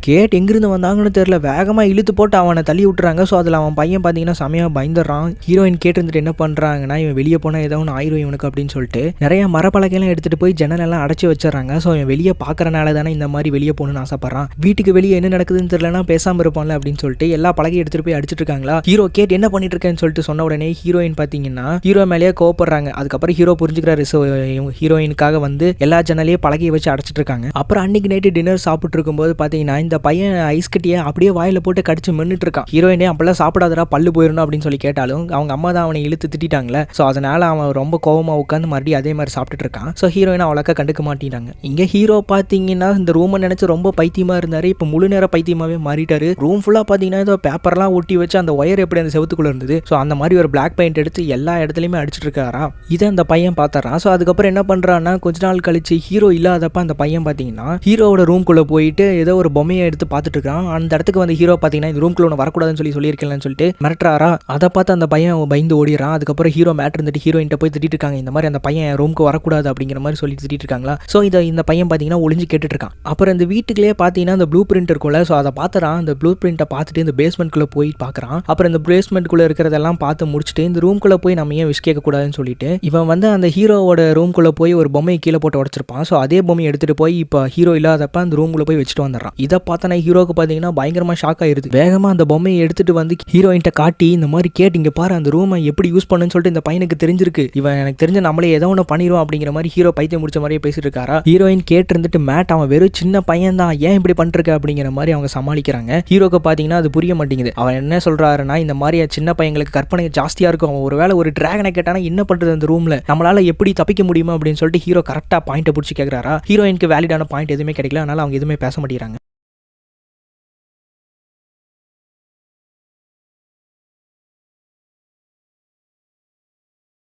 Gate எங்கிருந்து வந்தாங்கன்னு தெரியல, வேகமா இழுத்து போட்டு அவனை தள்ளி விட்டுறாங்க. ஸோ அதில் அவன் பையன் பார்த்தீங்கன்னா செமையா பயந்துடுறான். ஹீரோயின் கேட்டு இருந்துட்டு என்ன பண்றாங்கன்னா, இவன் வெளியே போனா ஏதோ ஒன்று ஆயிரும் இவனுக்கு அப்படின்னு சொல்லிட்டு நிறைய மரப்பலகையெல்லாம் எடுத்துட்டு போய் ஜன்னல் எல்லாம் அடைச்சி வச்சிடறாங்க. ஸோ இவன் வெளியே பார்க்கறனால தானே இந்த மாதிரி வெளியே போகணும்னு ஆசைப்படுறான். வீட்டுக்கு வெளியே என்ன நடக்குதுன்னு தெரியலனா பேசாம இருப்பான்ல அப்படின்னு சொல்லிட்டு எல்லா பலகையும் எடுத்துட்டு போய் அடிச்சிட்டு இருக்காங்களா. ஹீரோ கேட் என்ன பண்ணிட்டு இருக்கேன்னு சொல்லிட்டு சொன்ன உடனே ஹீரோயின் பார்த்தீங்கன்னா ஹீரோ மேலேயே கோவப்படுறாங்க. அதுக்கப்புறம் ஹீரோ புரிஞ்சுக்கிறாரு. ஸோ ஹீரோயினுக்காக வந்து எல்லா ஜன்னலையும் பலகையை வச்சு அடைச்சிட்டு இருக்காங்க. அப்புறம் அன்னைக்கு நைட்டு டின்னர் சாப்பிட்டு இருக்கும்போது பார்த்தீங்கன்னா இந்த பையன் ஐஸ் கட்டியை அப்படியே வாயில போட்டு கடிச்சு மென்னுட்டு இருக்கான். ஹீரோயினே அப்பெல்லாம் சாப்பிடாதடா பல்லு போயிடணும் அப்படின்னு சொல்லி கேட்டாலும் அவங்க அம்மா தான் அவனை இழுத்து திட்டாங்களே. ஸோ அதனால அவன் ரொம்ப கோவமா உட்காந்து மறுபடியும் அதே மாதிரி சாப்பிட்டுட்டு இருக்கான். ஸோ ஹீரோயின் அவ்வளோக்கா கண்டுக்க மாட்டேங்கிறாங்க. இங்கே ஹீரோ பார்த்தீங்கன்னா இந்த ரூமை நினைச்சு ரொம்ப பைத்தியமா இருந்தாரு. இப்போ முழு நேர பைத்தியமாவே மாறிட்டாரு. ரூம் ஃபுல்லாக பார்த்தீங்கன்னா ஏதோ பேப்பர்லாம் ஒட்டி வச்சு அந்த ஒயர் எப்படி அந்த செவத்துக்குள்ள இருந்தது. ஸோ அந்த மாதிரி ஒரு பிளாக் பெயிண்ட் எடுத்து எல்லா இடத்துலையுமே அடிச்சிட்டு இருக்காரா. இதை அந்த பையன் பார்த்துறான். ஸோ அதுக்கப்புறம் என்ன பண்றான்னா கொஞ்ச நாள் கழிச்சு ஹீரோ இல்லாதப்ப அந்த பையன் பார்த்தீங்கன்னா ஹீரோவோட ரூம்குள்ளே போயிட்டு ஏதோ ஒரு பொம்மையை எடுத்து பார்த்துட்டு இருக்கான். அந்த இடத்துக்கு வந்து ஹீரோ பார்த்தீங்கன்னா இந்த ரூம்குள்ள ஒன்று வரக்கூடாதுன்னு சொல்லியிருக்கேன்னு சொல்லிட்டு மிரட்டுறாரா. அதை பார்த்து அந்த பையன் பயந்து ஓடிறான். அதுக்கப்புறம் ஹீரோ மேட்ரு இருந்துட்டு ஹீரோயின்ட்ட போய் திட்டிட்டு இருக்காங்க. இந்த மாதிரி அந்த பையன் ரூமுக்கு வரக்கூடாது அப்படிங்கிற மாதிரி சொல்லி திட்டிட்டு இருக்காங்களா. ஸோ இந்த பையன் பார்த்தீங்கன்னா ஒளிஞ்சு கேட்டுட்டு இருக்கான். அப்புறம் இந்த வீட்டுக்குள்ளே பார்த்தீங்கன்னா அந்த ப்ளூ பிரிண்ட் இருக்கும்ல. ஸோ அதை பார்த்துறான். அந்த ப்ளூ பிரிண்ட்டை பார்த்துட்டு இந்த பேஸ்மெண்ட்குள்ளே போய் பார்க்குறான். அப்புறம் இந்த பேஸ்மெண்ட்குள்ளே இருக்கிறதெல்லாம் பார்த்து முடிச்சுட்டு இந்த ரூம்குள்ளே போய் நம்ம ஏன் விஷ் கேட்கக்கூடாதுன்னு சொல்லிட்டு இவன் வந்து அந்த ஹீரோவோட ரூம்குள்ளே போய் ஒரு பொம்மையை கீழே போட்டு உடச்சிருப்பான். ஸோ அதே பொம்மையை எடுத்துட்டு போய் இப்போ ஹீரோ இல்லாதப்ப அந்த ரூம்குள்ளே போய் வச்சுட்டு வந்துடுறான். இதை பார்த்தனா ஹீரோக்கு பார்த்தீங்கன்னா பயங்கரமாக ஷாக் ஆயிருது. வேகமாக அந்த பொம்மையை எடுத்துட்டு வந்து ஹீரோயின்ட்ட காட்டி இந்த மாதிரி கேட்டு இங்கே பாரு அந்த ரூமை எப்படி யூஸ் பண்ணுன்னு சொல்லிட்டு இந்த பையனுக்கு தெரிஞ்சிருக்கு. இவன் எனக்கு தெரிஞ்ச நம்மளே ஏதோ ஒன்று பண்ணிடுவோம் அப்படிங்கிற மாதிரி ஹீரோ பைத்தியம் முடிச்ச மாதிரியே பேசிட்டு இருக்காரா. ஹீரோயின் கேட்டு இருந்துட்டு மேட் அவன் வெறும் சின்ன பையன் தான் ஏன் இப்படி பண்ணிருக்க அப்படிங்கிற மாதிரி அவங்க சமாளிக்கிறாங்க. ஹீரோக்கு பார்த்தீங்கன்னா அது புரிய மாட்டேங்குது. அவன் என்ன சொல்றாருன்னா இந்த மாதிரி சின்ன பையங்களுக்கு கற்பனை ஜாஸ்தியா இருக்கும். அவன் ஒருவேளை ஒரு டிராகனை கேட்டானா என்ன பண்றது அந்த ரூம்ல நம்மளால எப்படி தப்பிக்க முடியுமா அப்படின்னு சொல்லிட்டு ஹீரோ கரெக்டா பாயிண்ட்டை பிடிச்சி கேட்கிறாரா. ஹீரோயினுக்கு வேலிடான பாயிண்ட் எதுவுமே கிடைக்கல. அதனால அவங்க எதுவுமே பேச மாட்டேங்கிறாங்க.